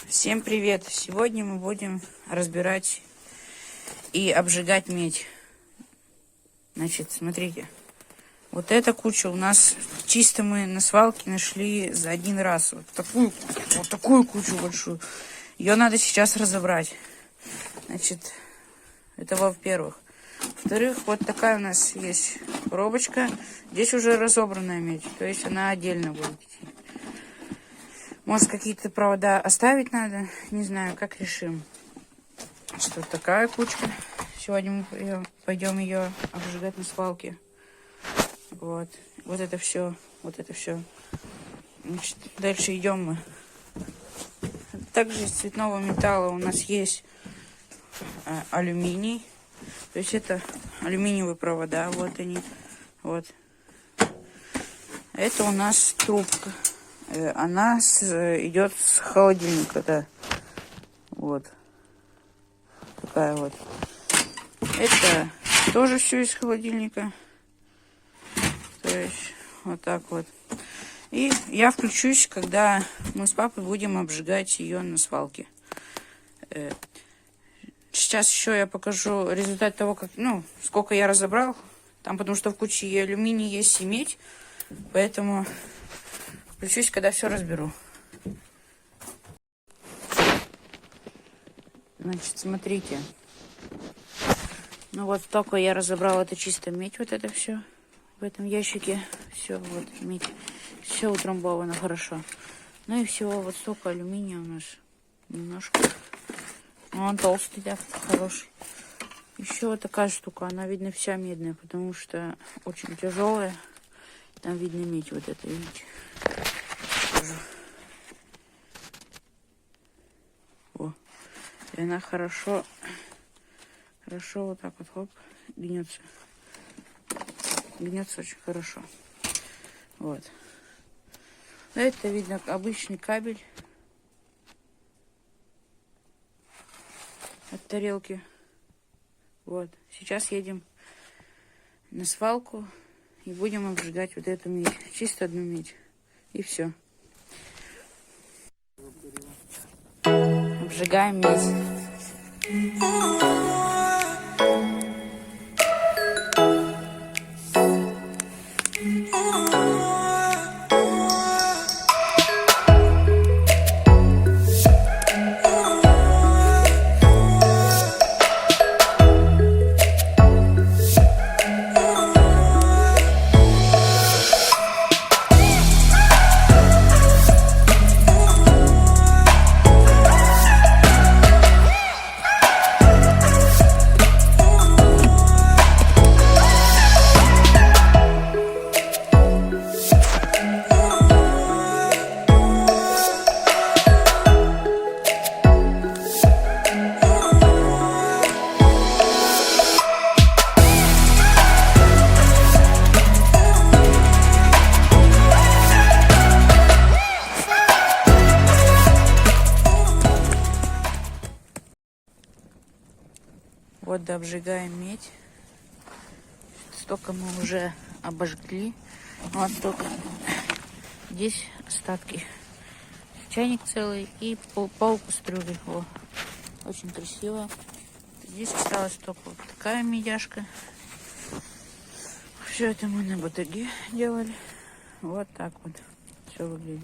Всем привет! Сегодня мы будем разбирать и обжигать медь. Значит, смотрите. Вот эта куча у нас чисто мы на свалке нашли за один раз. Вот такую кучу большую. Ее надо сейчас разобрать. Значит, это во-первых. Во-вторых, вот такая у нас есть коробочка. Здесь уже разобранная медь. То есть она отдельно будет идти. Может, какие-то провода оставить надо. Не знаю, как решим. Что такая кучка. Сегодня мы пойдем ее обжигать на свалке. Вот. Вот это все. Вот это все. Значит, дальше идем мы. Также из цветного металла у нас есть алюминий. То есть это алюминиевые провода. Вот они. Вот. Это у нас трубка. Она идет с холодильника, да. Вот. Такая вот. Это тоже все из холодильника. То есть вот так вот. И я включусь, когда мы с папой будем обжигать ее на свалке. Сейчас еще я покажу результат того, как, сколько я разобрал. Там, потому что в куче и алюминий есть, и медь. Поэтому включусь, когда все разберу. Значит, смотрите. Ну вот только я разобрал, это чисто медь, вот это все. В этом ящике все, вот медь. Все утрамбовано хорошо. Ну и всего вот столько алюминия у нас. Немножко. Но он толстый, да, хороший. Еще вот такая штука, она, видно, вся медная, потому что очень тяжелая. Там видно медь, вот это, видите. О. И она хорошо вот так вот, хоп, гнется. Гнется очень хорошо. Вот. Это видно обычный кабель от тарелки. Вот. Сейчас едем на свалку и будем обжигать вот эту медь. Чисто одну медь. И все. Обжигаем медь. Вот обжигаем медь. Столько мы уже обожгли. Вот столько. Здесь остатки. Чайник целый и пол кастрюли. О, очень красиво. Здесь осталась только вот такая медяшка. Все это мы на батаге делали. Вот так вот все выглядит.